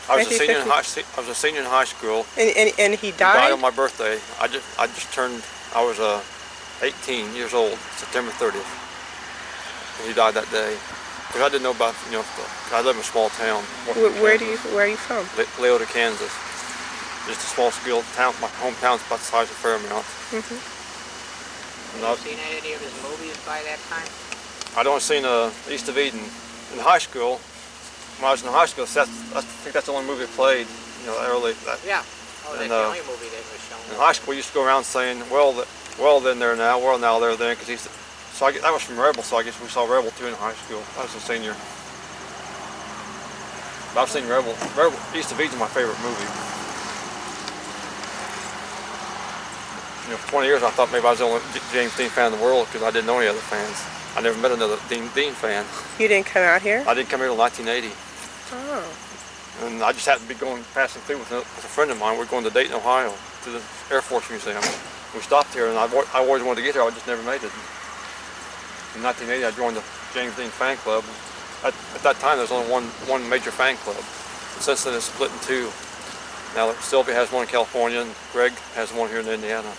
I was a senior in high school. And he died? He died on my birthday. I just turned. I was 18 years old, September 30th. And he died that day. Because I didn't know about, you know, I live in a small town. Where are you from? Leota, Kansas. Just a small school town. My hometown's about the size of Fairmount. Have you seen any of his movies by that time? I'd only seen East of Eden in high school. When I was in high school, I think that's the only movie I played, you know, early. Yeah. Oh, that's the only movie that was shown. In high school, we used to go around saying, well then, there now, well, now, there, then, because that was from Rebel, so I guess we saw Rebel too in high school. I was a senior. But I've seen Rebel. East of Eden's my favorite movie. You know, for 20 years I thought maybe I was the only James Dean fan in the world because I didn't know any other fans. I never met another Dean fan. You didn't come out here? I didn't come here until 1980. Oh. And I just happened to be passing through with a friend of mine. We're going to Dayton, Ohio, to the Air Force Museum. We stopped here, and I always wanted to get here. I just never made it. In 1980, I joined the James Dean fan club. At that time, there was only one major fan club. And since then, it's split in two. Now, Sylvia has one in California, and Greg has one here in Indiana.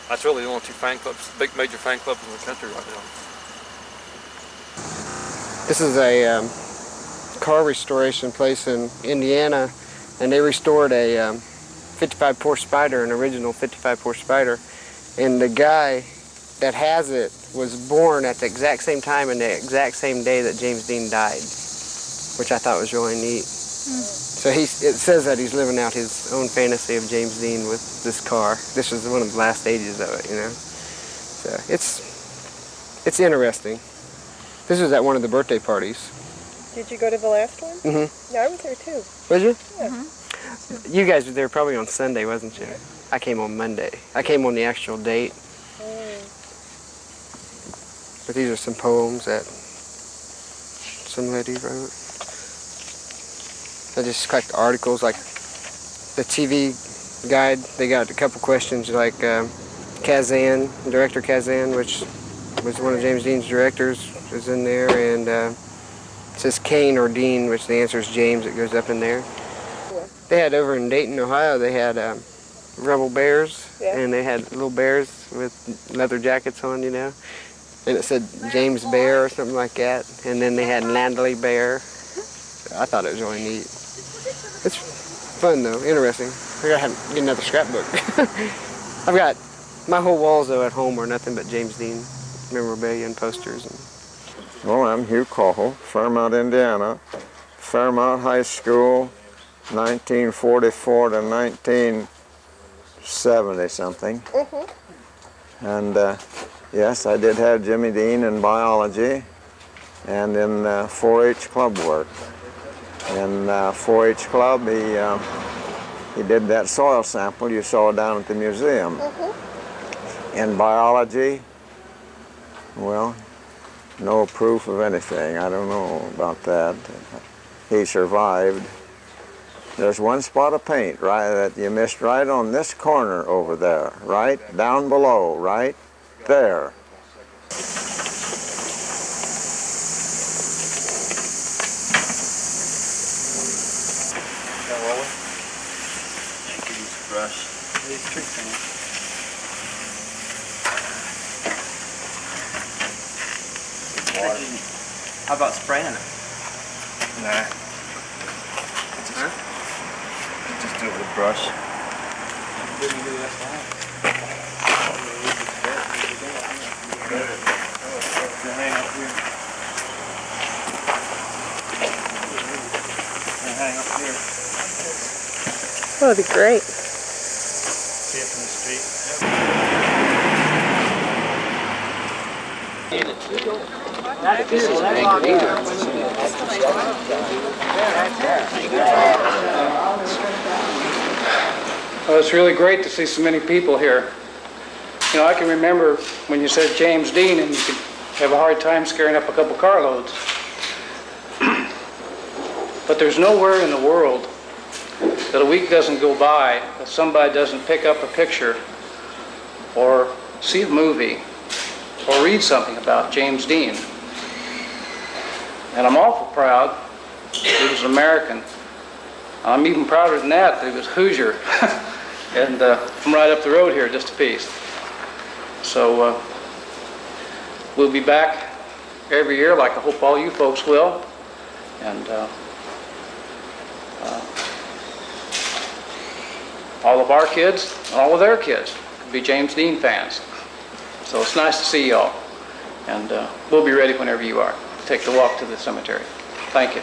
That's really the only two fan clubs, big major fan clubs in the country right now. This is a car restoration place in Indiana, and they restored a 55 Porsche Spider, an original 55 Porsche Spider, and the guy that has it was born at the exact same time and the exact same day that James Dean died, which I thought was really neat. So it says that he's living out his own fantasy of James Dean with this car. This was one of the last stages of it, you know. So it's interesting. This was at one of the birthday parties. Did you go to the last one? Mm-hmm. Yeah, I was there too. Was you? Yeah. You guys were there probably on Sunday, wasn't you? I came on Monday. I came on the actual date. But these are some poems that some lady wrote. I just collect articles like the TV guide. They got a couple questions like Kazan, director Kazan, which was one of James Dean's directors, was in there, and it says Kane or Dean, which the answer is James. It goes up in there. They had over in Dayton, Ohio, they had rebel bears, and they had little bears with leather jackets on, you know. And it said James Bear or something like that. And then they had Landley Bear. So I thought it was really neat. It's fun though, interesting. I gotta get another scrapbook. I've got my whole walls though at home are nothing but James Dean memorabilia and posters. Well, I'm Hugh Cohle, Fairmount, Indiana. Fairmount High School, 1944 to 1970 something. And yes, I did have Jimmy Dean in biology and in 4-H club work. In 4-H club, he did that soil sample you saw down at the museum. In biology, well, no proof of anything. I don't know about that. He survived. There's one spot of paint right that you missed right on this corner over there, right down below, right there. How about spraying it? Nah. Just do it with a brush. Didn't do that time. Hang up here. Hang up here. Oh, that'd be great. See it from the street. Well, it's really great to see so many people here. You know, I can remember when you said James Dean and you could have a hard time scaring up a couple carloads. But there's nowhere in the world that a week doesn't go by that somebody doesn't pick up a picture or see a movie or read something about James Dean. And I'm awful proud he was an American I'm even prouder than that. It was Hoosier, and from right up the road here, just a piece. So we'll be back every year, like I hope all you folks will, and all of our kids and all of their kids could be James Dean fans. So it's nice to see y'all, and we'll be ready whenever you are. Take the walk to the cemetery. Thank you.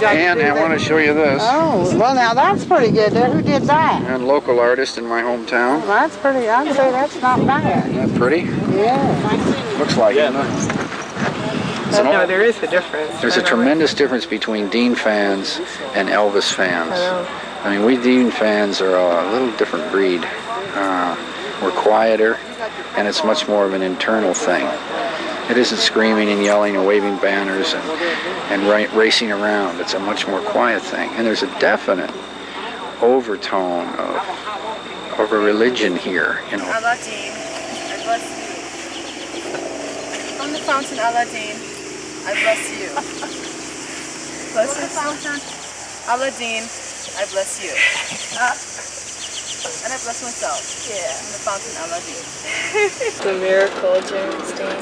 And I want to show you this. Oh, well now that's pretty good there. Who did that? And local artist in my hometown. Well, that's pretty, I'd say that's not bad. Isn't that pretty? Yeah. Looks like it. No, there is a difference. There's a tremendous difference between Dean fans and Elvis fans. I mean, we Dean fans are a little different breed. We're quieter, and it's much more of an internal thing. It isn't screaming and yelling and waving banners and racing around. It's a much more quiet thing. And there's a definite overtone of a religion here, you know. Aladdin, I bless you. From the fountain, Aladdin, I bless you. Bless the fountain, Aladdin, I bless you. And I bless myself. Yeah. From the fountain, Aladdin. The miracle, James Dean.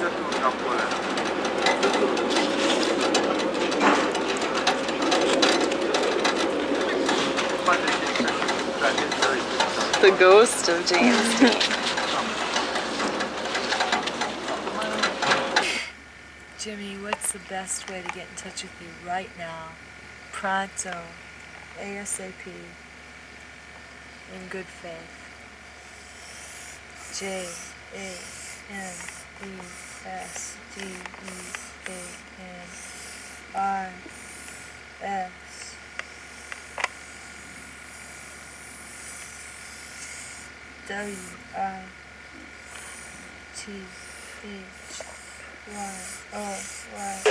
The ghost of James Dean. Jimmy, what's the best way to get in touch with you right now? Pronto, ASAP, in good faith. JAMESDEANRS. WITHY.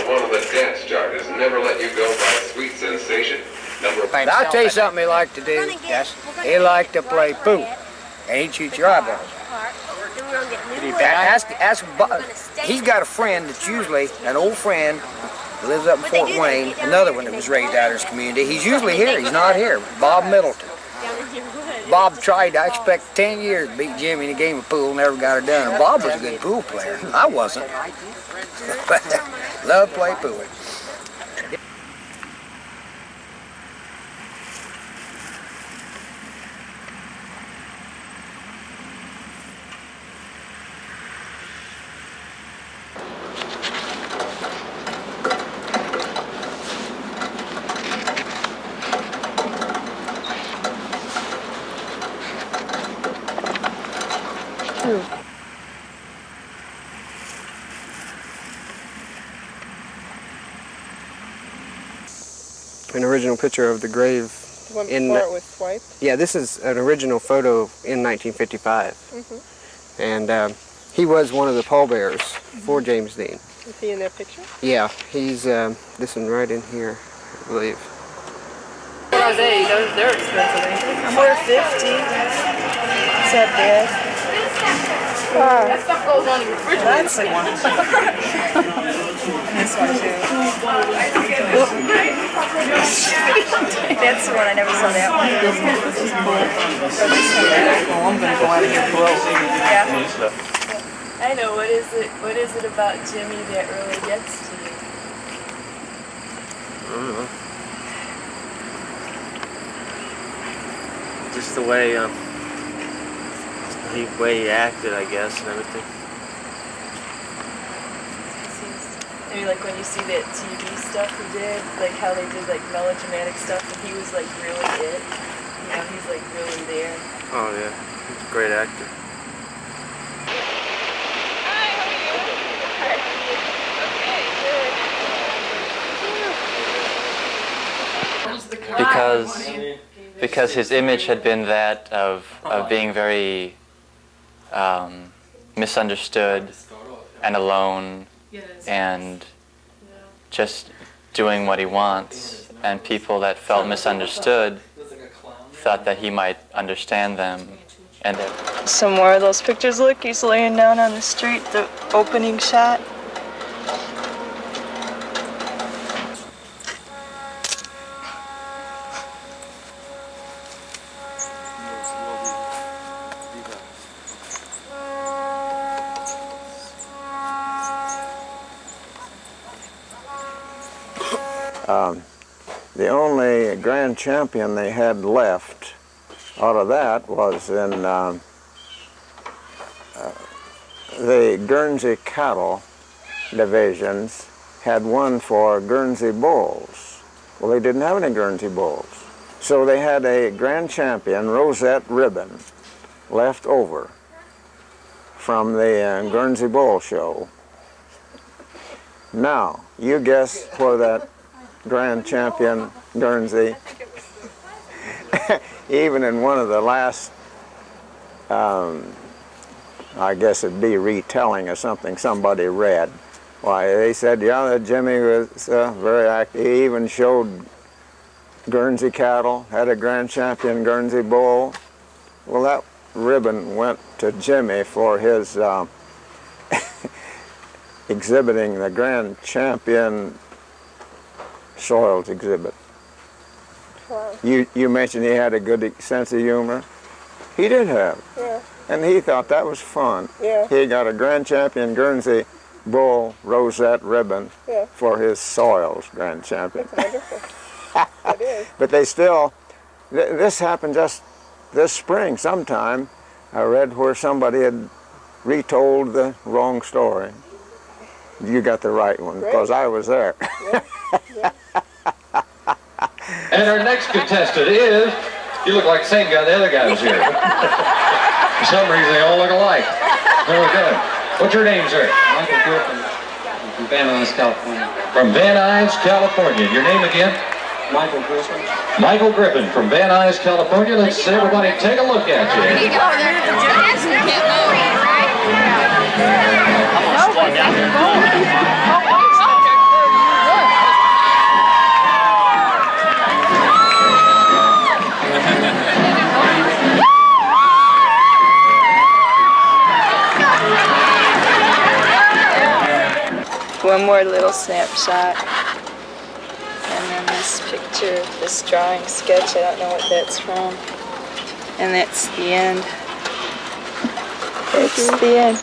One of the dance charters never let you go by Sweet Sensation. I'll tell you something he liked to do. Yes, he liked to play pool, and he'd shoot your eyeballs. Ask he's got a friend that's usually an old friend who lives up in Fort Wayne, another one that was raised out in his community. He's usually here. He's not here. Bob Middleton. Bob tried, I expect 10 years to beat Jimmy in a game of pool, never got it done. And Bob was a good pool player. I wasn't. But loved to play pool. An original picture of the grave. One before it was swiped? Yeah, this is an original photo in 1955. Mm-hmm. And he was one of the pallbearers for James Dean. Is he in that picture? Yeah, he's this one right in here, I believe. What are they? They're expensive, ain't they? $4.50. Is that bad? That stuff goes on in the refrigerator. That's the one. This one too. That's the one. I never saw that one. This is cool. I'm gonna go out of here broke. Yeah. I know. What is it about Jimmy that really gets to you? I don't know. Just the way he acted, I guess, and everything. Maybe like when you see that TV stuff he did, like how they did like melodramatic stuff, and he was like really it. You know, he's like really there. Oh yeah, he's a great actor. Because his image had been that of being very misunderstood and alone and just doing what he wants, and people that felt misunderstood thought that he might understand them. And some more of those pictures. Look, he's laying down on the street, the opening shot. The only grand champion they had left out of that was in the Guernsey cattle divisions had one for Guernsey bulls. Well, they didn't have any Guernsey bulls. So they had a grand champion rosette ribbon left over from the Guernsey bull show. Now, you guess where that grand champion Guernsey, even in one of the last, I guess it'd be retelling of something somebody read. Why, they said, yeah, that Jimmy was very active. He even showed Guernsey cattle, had a grand champion Guernsey bull. Well, that ribbon went to Jimmy for his exhibiting the grand champion soils exhibit. Wow. You mentioned he had a good sense of humor. He did have. Yeah. And he thought that was fun. Yeah. He got a grand champion Guernsey bull rosette ribbon for his soils grand champion. That's wonderful. It is. But they still, this happened just this spring sometime. I read where somebody had retold the wrong story. You got the right one, because I was there. Yeah. Yeah. And our next contestant is, you look like the same guy the other guy was here. For some reason, they all look alike. Okay. What's your name, sir? Michael Griffin from Van Nuys, California. From Van Nuys, California. Your name again? Michael Griffin. Michael Griffin from Van Nuys, California. Let's everybody take a look at you. One more little snapshot. And then this picture, this drawing sketch, I don't know what that's from. And that's the end. That's the end.